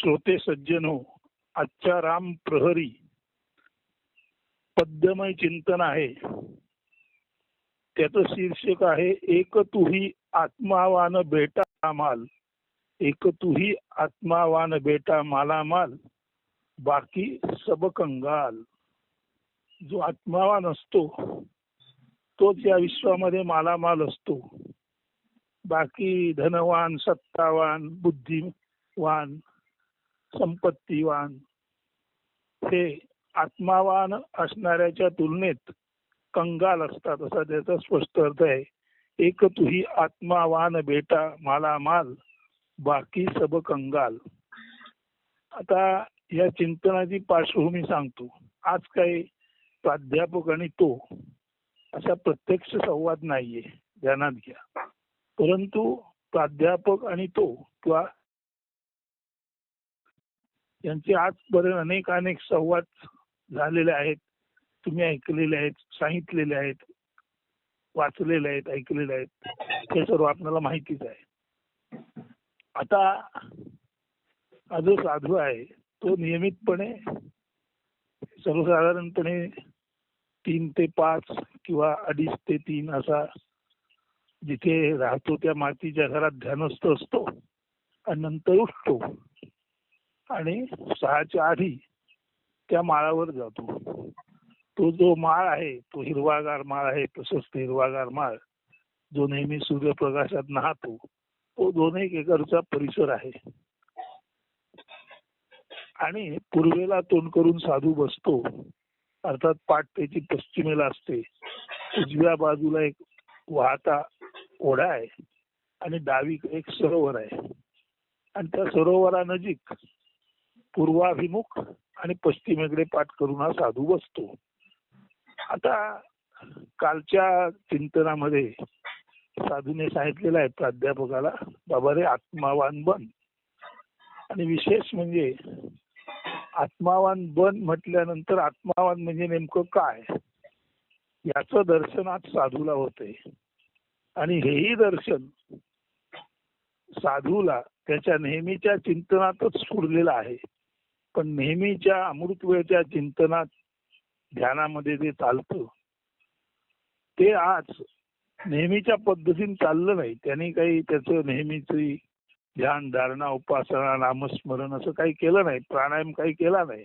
श्रोते सज्जनो, आजच्या राम प्रहरी पद्यमय चिंतन आहे. त्याचं शीर्षक आहे एक तुही आत्मावान बेटा माल. एक तुही आत्मावान बेटा मालामाल, बाकी सब कंगाल. जो आत्मावान असतो तोच या विश्वामध्ये मालामाल असतो. बाकी धनवान, सत्तावान, बुद्धिवान, संपत्तीवान हे आत्मावान असणाऱ्याच्या तुलनेत कंगाल असतात, असा त्याचा स्पष्ट अर्थ आहे. एक तुही आत्मावान बेटा मालामाल, बाकी सब कंगाल. आता या चिंतनाची पार्श्वभूमी सांगतो. आज काही प्राध्यापक आणि तो असा प्रत्यक्ष संवाद नाहीये, ध्यानात घ्या. परंतु प्राध्यापक आणि तो किंवा यांचे आजपर्यंत अनेक संवाद झालेले आहेत. तुम्ही ऐकलेले आहेत, सांगितलेले आहेत, वाचलेले आहेत, ऐकलेले आहेत. हे सर्व आपल्याला माहितीच आहे. आता हा जो साधू आहे तो नियमितपणे सर्वसाधारणपणे 3 ते 5 किंवा 2.5 ते 3 असा जिथे राहतो त्या मातीच्या घरात ध्यानस्थ असतो आणि नंतर उठतो आणि 6च्या आधी त्या माळावर जातो. तो जो माळ आहे तो हिरवागार माळ आहे, प्रशस्त हिरवागार माळ, जो नेहमी सूर्यप्रकाशात नाहतो. तो 2-1 एकरचा परिसर आहे आणि पूर्वेला तोंड करून साधू बसतो. अर्थात पाठ त्याची पश्चिमेला असते. उजव्या बाजूला एक वाहता ओढा आहे आणि डावीकडे एक सरोवर आहे आणि त्या सरोवरानजीक पूर्वाभिमुख आणि पश्चिमेकडे पाठ करून हा साधू बसतो. आता कालच्या चिंतनामध्ये साधूने सांगितलेलं आहे प्राध्यापकाला, बाबा रे आत्मावान बन. आणि विशेष म्हणजे आत्मावान बन म्हटल्यानंतर आत्मावान म्हणजे नेमकं काय याचं दर्शन आज साधूला होतंय. आणि हेही दर्शन साधूला त्याच्या नेहमीच्या चिंतनातच स्फुरलेलं आहे. पण नेहमीच्या अमृत वेळच्या चिंतनात ध्यानामध्ये जे चालतं ते आज नेहमीच्या पद्धतीने चाललं नाही. त्यांनी काही त्याचं नेहमीची ध्यान, धारणा, उपासना, नामस्मरण असं काही केलं नाही. प्राणायाम काही केला नाही.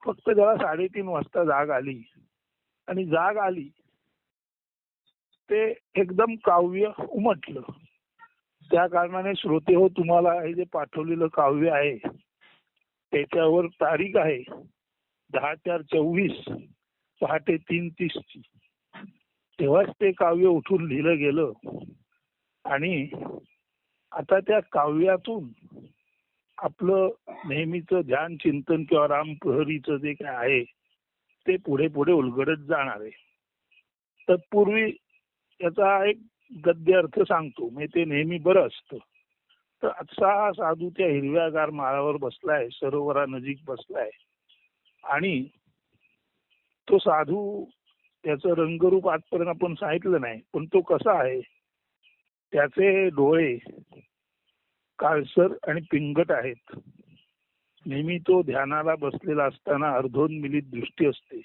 फक्त जेव्हा 3:30 वाजता जाग आली आणि जाग आली ते एकदम काव्य उमटलं. त्या कारणाने श्रोते हो, तुम्हाला हे जे पाठवलेलं काव्य आहे त्याच्यावर तारीख आहे 10/4/24 पहाटे 3:30 ची. तेव्हाच ते काव्य उठून लिहिलं गेलं. आणि आता त्या काव्यातून आपलं नेहमीचं ध्यान, चिंतन किंवा रामप्रहरीचं जे काय आहे ते पुढे पुढे उलगडत जाणार आहे. तत्पूर्वी याचा एक गद्य अर्थ सांगतो. म्हणजे ते नेहमी बरं असतं. तर आजचा हा साधू त्या हिरव्यागार माळावर बसलाय, सरोवरानजीक बसलाय. आणि तो साधू त्याचं रंगरूप आजपर्यंत आपण सांगितलं नाही, पण तो कसा आहे, त्याचे डोळे काळसर आणि पिंगट आहेत. नेहमी तो ध्यानाला बसलेला असताना अर्धोन्मिलित दृष्टी असते.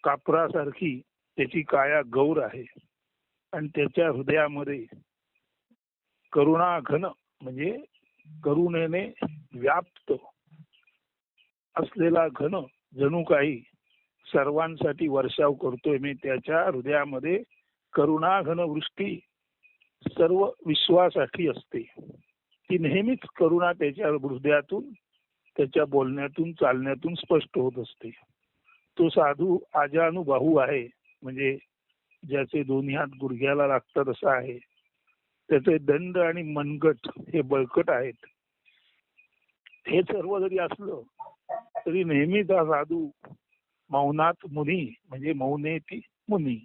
कापरासारखी त्याची काया गौर आहे आणि त्याच्या हृदयामध्ये करुणा घन म्हणजे करुणेने व्याप्त असलेला घन जणू काही सर्वांसाठी वर्षाव करतोय. मी त्याच्या हृदयामध्ये करुणा घन वृष्टी सर्व विश्वासाठी असते. ती नेहमीच करुणा त्याच्या हृदयातून, त्याच्या बोलण्यातून, चालण्यातून स्पष्ट होत असते. तो साधू आजानुबाहू आहे, म्हणजे ज्याचे दोन्ही हात गुडघ्याला लागतात असा आहे. त्याचे दंड आणि मनगट हे बळकट आहेत. हे सर्व जरी असलं तरी नेहमीच हा साधू मौनात मुनी, म्हणजे मौनेती मुनी,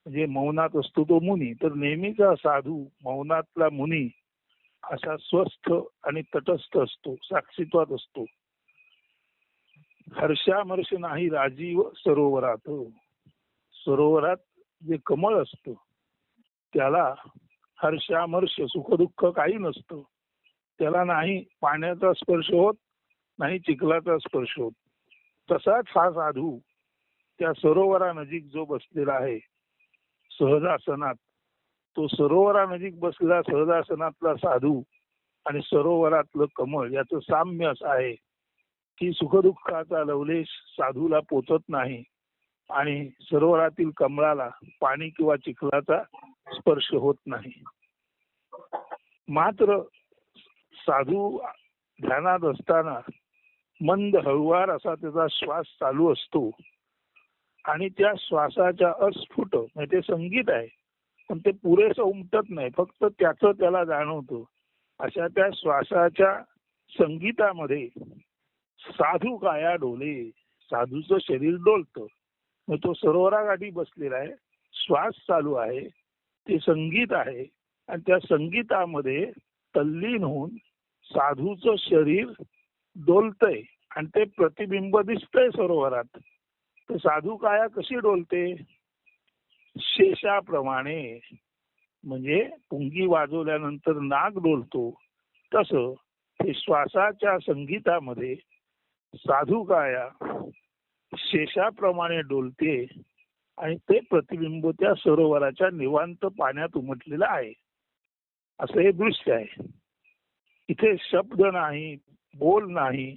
म्हणजे मौनात असतो तो मुनी. तर नेहमीचा साधू मौनातला मुनी असा स्वस्थ आणि तटस्थ असतो, साक्षीत्वात असतो. हर्षामर्ष नाही राजीव सरोवरात. सरोवरात जे कमळ असतं त्याला हर्षामर्ष, सुख दुःख काही नसतं. त्याला नाही पाण्याचा स्पर्श होत, नाही चिखलाचा स्पर्श होत. तसाच हा साधू त्या सरोवरानजीक जो बसलेला आहे सहजासनात, तो सरोवरानजीक बसलेला सहजासनातला साधू आणि सरोवरातलं कमळ याचं साम्य असं आहे की सुखदुःखाचा लवलेश साधूला पोचत नाही आणि सरोवरातील कमळाला पाणी किंवा चिखलाचा स्पर्श होत नाही. मात्र साधू ध्यानात असताना मंद हळुवार असा त्याचा श्वास चालू असतो आणि त्या श्वासाच्या अस्फुट म्हणजे ते संगीत आहे पण ते पुरेसं उमटत नाही, फक्त त्याचं त्याला जाणवतं. अशा त्या श्वासाच्या संगीतामध्ये साधू काया डोले, साधूचं शरीर डोलतं. मग तो सरोवरागाठी बसलेला आहे, श्वास चालू आहे, ते संगीत आहे आणि त्या संगीतामध्ये तल्लीन होऊन साधूचं शरीर डोलतंय आणि ते प्रतिबिंब दिसतंय सरोवरात. तर साधू काया कशी डोलते? शेषाप्रमाणे, म्हणजे पुंगी वाजवल्यानंतर नाग डोलतो तसं हे श्वासाच्या संगीतामध्ये साधू काया शेषाप्रमाणे डोलते आणि ते प्रतिबिंब त्या सरोवराच्या निवांत पाण्यात उमटलेलं आहे. असं हे दृश्य आहे. इथे शब्द नाही, बोल नाही,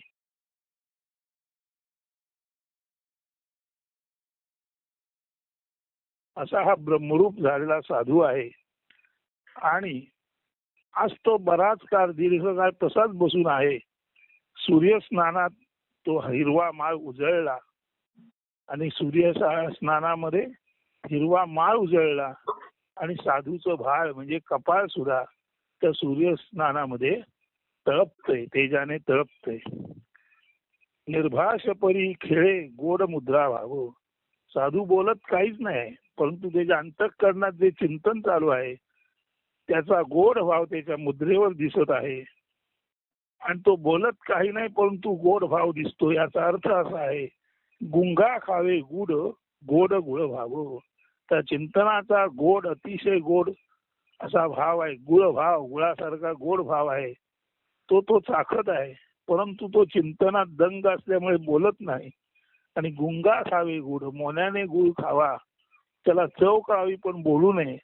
असा हा ब्रह्मरूप झालेला साधू आहे. आणि आज तो बराच काळ दीर्घकाळ तसाच बसून आहे. सूर्यस्नानात तो हिरवा माळ उजळला आणि सूर्य स्नानामध्ये हिरवा माळ उजळला आणि साधूचं भाळ म्हणजे कपाळ सुद्धा त्या सूर्य स्नानामध्ये तळपतंय, तेजाने तळपतंय. निर्भाष परी खेळे गोड मुद्रा व्हावं. साधू बोलत काहीच नाही, परंतु त्याच्या अंतःकरणात जे चिंतन चालू आहे त्याचा गोड भाव त्याच्या मुद्रेवर दिसत आहे. आणि तो बोलत काही नाही परंतु गोड भाव दिसतो. याचा अर्थ असा आहे, गुंगा खावे गुड, गोड गुळ व्हावं. त्या चिंतनाचा गोड, अतिशय गोड असा भाव आहे, गुळ भाव, गुळासारखा गोड भाव आहे, तो चाखत आहे. परंतु तो चिंतनात दंग असल्यामुळे बोलत नाही. आणि गुंगा खावे गुड, मोन्याने गुळ खावा, त्याला चव कळावी पण बोलू नये.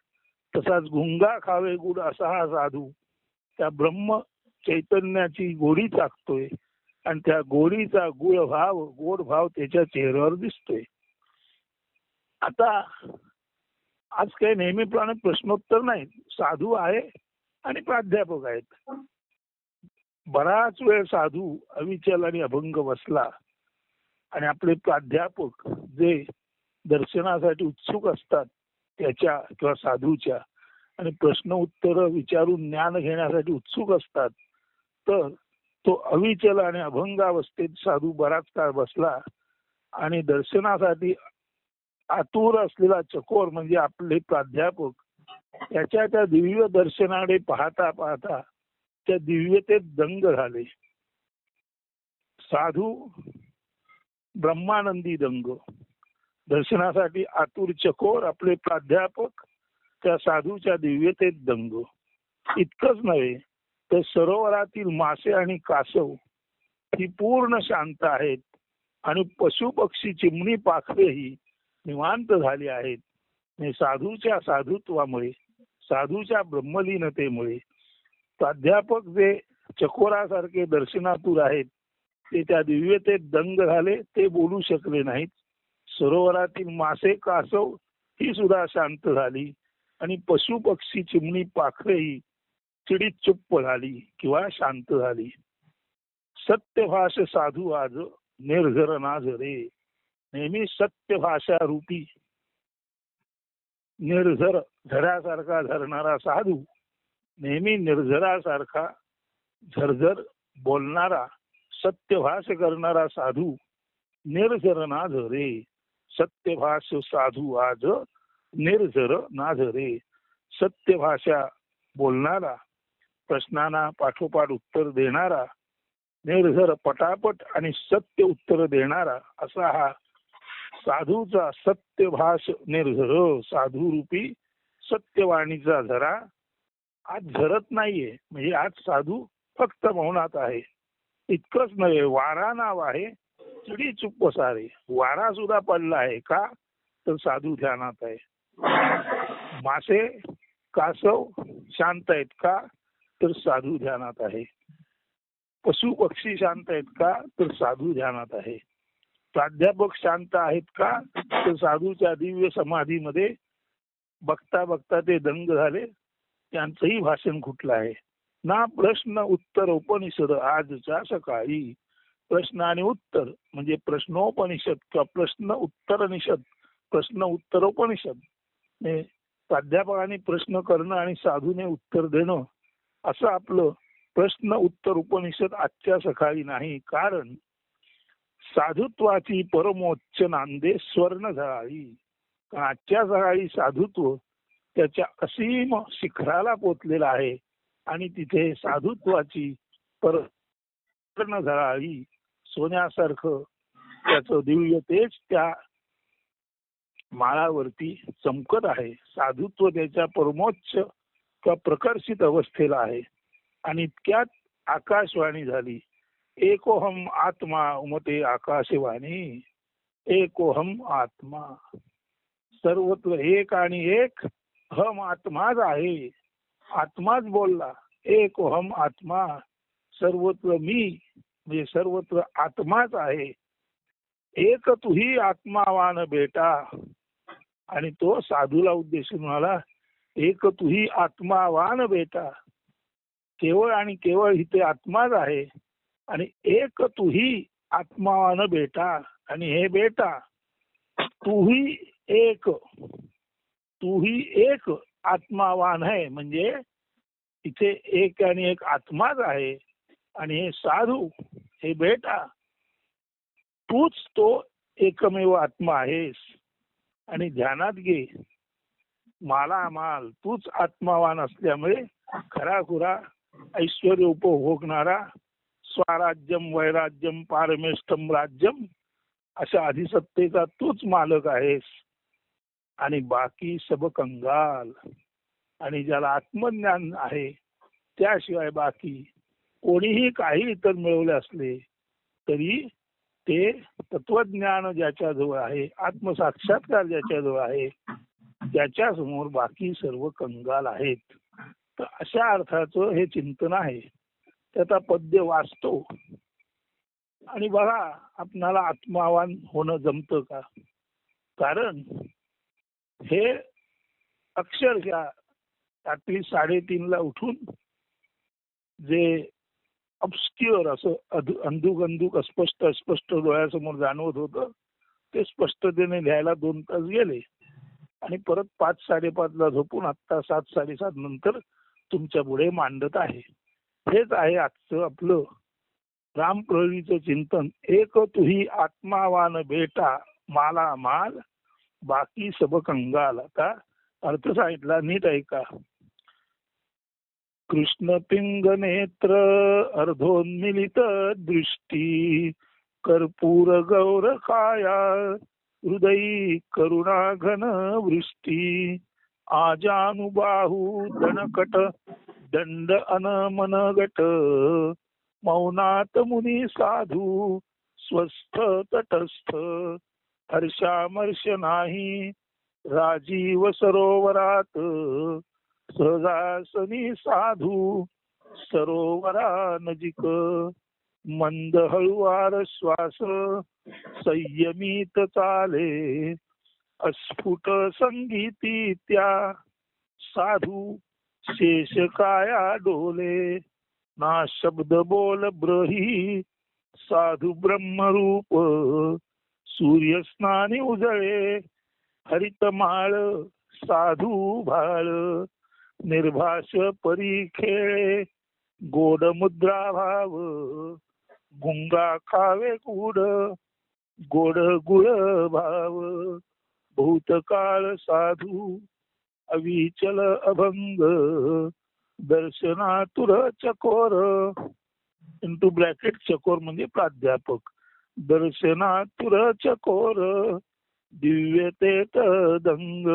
तसाच गुंगा खावे गुड असा हा साधू त्या ब्रह्म चैतन्याची गोडी चाकतोय आणि त्या गोडीचा गुळ भाव, गोड भाव त्याच्या चेहऱ्यावर दिसतोय. आता आज काही नेहमीप्रमाणे प्रश्नोत्तर नाही, साधू आहे आणि प्राध्यापक आहेत. बराच वेळ साधू अविचल आणि अभंग बसला आणि आपले प्राध्यापक जे दर्शनासाठी उत्सुक असतात त्याच्या किंवा साधूच्या आणि प्रश्न उत्तर विचारून ज्ञान घेण्यासाठी उत्सुक असतात, तर तो अविचल आणि अभंगावस्थेत साधू बराच काळ बसला आणि दर्शनासाठी आतुर असलेला चकोर म्हणजे आपले प्राध्यापक त्याच्या त्या दिव्य दर्शनाकडे पाहता पाहता त्या दिव्यतेत दंग झाले. साधू ब्रह्मानंदी दंग, दर्शनासाठी आतुर चकोर आपले प्राध्यापक त्या साधूच्या दिव्यतेत दंग. इतकंच नव्हे तर सरोवरातील मासे आणि कासव ही पूर्ण शांत आहेत आणि पशु पक्षी चिमणी पाखरेही निवांत झाली आहेत. साधूच्या साधुत्वामुळे, साधूच्या ब्रह्मलीनतेमुळे प्राध्यापक जे चकोरासारखे दर्शनातूर आहेत ते त्या दिव्यतेत दंग झाले, ते बोलू शकले नाहीत. सरोवरातील मासे कासव ही सुद्धा शांत झाली आणि पशु पक्षी चिमणी पाखरेही चिडीत चुप्प झाली किंवा शांत झाली. सत्यभाष साधू आज निर्झर नाझ रे. नेहमी सत्य भाषा रूपी निर्झर झऱ्यासारखा झरणारा साधू, नेहमी निर्झरासारखा झरझर बोलणारा सत्यभाष करणारा साधू निर्झर नाझ रे. सत्यभाष साधू आज निर्झर नाझ रे. सत्यभाषा बोलणारा, प्रश्नांना पाठोपाठ उत्तर देणारा, निर्झर पटापट आणि सत्य उत्तर देणारा असा हा साधूचा सत्यभाष निर्झर साधू रूपी सत्यवाणीचा झरा आज झरत नाहीये. म्हणजे आज साधू फक्त मौनात आहे. इतकंच नव्हे, वारा नाव आहे चिडी चुप्प सारे. वारा सुद्धा पडला आहे का, तर साधू ध्यानात आहे. मासे कासव शांत आहेत का, तर साधू ध्यानात आहे. पशु पक्षी शांत आहेत का, तर साधू ध्यानात आहे. प्राध्यापक शांत आहेत का, तर साधूच्या दिव्य समाधीमध्ये बघता बघता ते दंग झाले, त्यांचंही भाषण कुठलं आहे ना. प्रश्न उत्तर उपनिषद आजच्या सकाळी. प्रश्न आणि उत्तर म्हणजे प्रश्नोपनिषद किंवा प्रश्न उत्तरनिषद, प्रश्न उत्तरोपनिषद. प्राध्यापकाने प्रश्न करणं आणि साधूने उत्तर देणं असं आपलं प्रश्न उत्तर उपनिषद आजच्या सकाळी नाही. कारण साधुत्वाची परमोच्च नांदे स्वर्ण झळाळी. आजच्या सकाळी साधुत्व त्याच्या असीम शिखराला पोचलेलं आहे आणि तिथे साधुत्वाची स्वर्ण झळाळी सोन्यासारखं त्याचं दिव्य तेज त्या माळावरती चमकत आहे. साधुत्व त्याच्या परमोच्च किंवा प्रकर्षित अवस्थेला आहे. आणि इतक्यात आकाशवाणी झाली. एकोहम आत्मा उमते आकाशवाणी. एकोहम आत्मा, सर्वत्र एक आणि एक हम आत्माच आहे. आत्माच बोलला. एकोहम आत्मा, सर्वत्र मी म्हणजे सर्वत्र आत्माच आहे. एक तुही आत्मावान बेटा. आणि तो साधूला उद्देशून म्हणाला, एक तुही आत्मावान बेटा. केवळ आणि केवळ इथे आत्माच आहे. आणि एक तुही आत्मावान बेटा. आणि हे बेटा तूही एक आत्मावान आहे. म्हणजे इथे एक आणि एक आत्माच आहे. आणि हे साधू, हे बेटा, तूच तो एकमेव आत्मा आहेस. आणि ध्यानात घे, मालामाल तूच आत्मावान असल्यामुळे खराखुरा ऐश्वर्य उपभोगणारा, स्वराज्यम वैराज्यम पारमेष्ठम राज्यम अशा अधिसत्तेचा तूच मालक आहेस. आणि बाकी सब कंगाल. आणि ज्याला आत्मज्ञान आहे त्याशिवाय बाकी कोणीही काही इतर मिळवले असले तरी ते तत्वज्ञान ज्याच्याजवळ आहे, आत्मसाक्षात्कार ज्याच्याजवळ आहे, त्याच्या समोर बाकी सर्व कंगाल आहेत. तर अशा अर्थाचं हे चिंतन आहे. त्याचा पद्य वाचतो आणि बघा आपणाला आत्मावान होणं जमतं का. कारण हे अक्षरशः रात्री 3:30ला उठून जे ऑब्स्क्युअर असं अंधुक अस्पष्ट डोळ्यासमोर जाणवत होतं ते स्पष्टतेने लिहायला 2 तास गेले. आणि परत 5-5:30ला झोपून आत्ता 7-7:30 नंतर तुमच्या पुढे मांडत आहे. हेच आहे आजचं आपलं रामप्रभूचं चिंतन. एक तुही आत्मावान बेटा, माला माल बाकी सब कंगाल. आता अर्थ सांगितला, नीट ऐका. कृष्ण पिंग नेत्र अर्धोन्मिलित दृष्टी, कर्पूर गौर काया हृदयी करुणा घन वृष्टी, आजानुबाहू दणकट दंड अनमनगट, मौनात मुनी साधू स्वस्थ तटस्थ, हर्षामर्ष नाही राजीव सरोवरात, सहजासनी साधू सरोवरा नजिक, मंद हळुवार श्वास संयमित चाले, अस्फुट संगीती त्या साधू शेष काया डोले, ना शब्द बोल ब्रही साधू ब्रह्मरूप, सूर्यस्नानी उजळे हरित माळ साधू भाळ, निर्भाष परी खेळे गोड मुद्रा भाव, गुंगा खावे गुड गोड गुळ भाव, भूतकाळ साधू अविचल अभंग, दर्शनातुर चकोर, इंटू ब्रॅकेट चकोर म्हणजे प्राध्यापक, दर्शनातुर चकोर, दिव्यतेत दंग,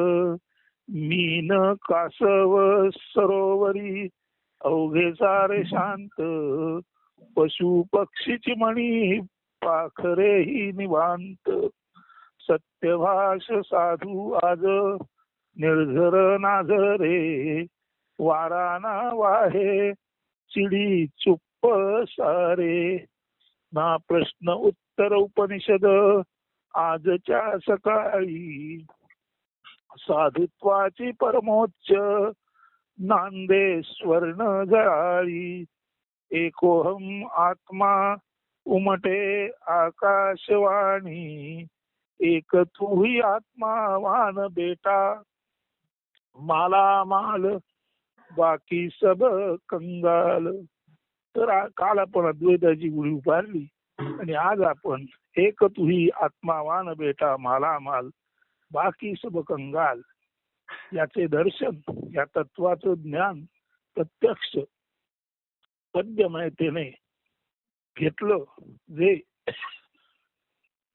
मीन कासव सरोवरी अवघे सारे शांत, पशु पक्षीची मणी, पाखरेही निवांत. सत्यभाष साधू आज, निर्झर नाझरे, वारा ना वाहे, चिडी चुप्प सारे. ना प्रश्न उत्तर उपनिषद, आजच्या सकाळी. साधुत्वाची परमोच्च, नांदे स्वर्ण जळाळी. एकोहम आत्मा, उमटे आकाशवाणी. एक तूही आत्मा वान बेटा, माला माल बाकी सब कंगाल. तर काल आपण अद्वैताची गुढी उभारली आणि आज आपण एक तुही आत्मावान बेटा माला माल बाकी सब कंगाल याचे दर्शन, या तत्वाचं ज्ञान प्रत्यक्ष पद्यमयतेने घेतलं. जे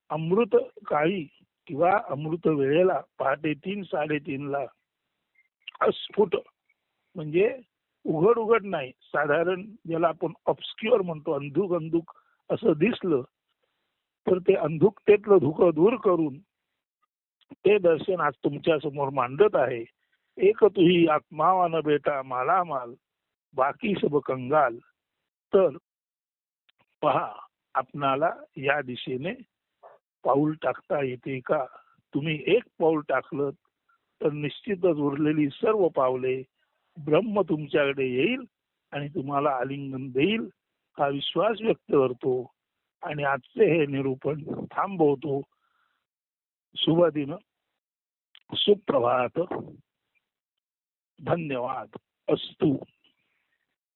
अमृत काळी किंवा अमृत वेळेला पहाटे 3-3:30 अस्फुट म्हणजे उघड नाही, साधारण ज्याला आपण ऑब्स्क्युअर म्हणतो, अंधुक असं दिसलं तर ते अंधुकतेतलं धुकं दूर करून ते दर्शन आज तुमच्या समोर मांडत आहे. एक तुही आत्मावान बेटा माला माल बाकी सब कंगाल. तर पहा, आपणाला या दिशेने पाऊल टाकता येते का? तुम्ही एक पाऊल टाकलं तर निश्चितच उरलेली सर्व पावले ब्रह्म तुमच्याकडे येईल आणि तुम्हाला आलिंगन देईल, हा विश्वास व्यक्त करतो आणि आजचे हे निरूपण थांबवतो. शुभ दिन, सुप्रभात, धन्यवाद, अस्तु.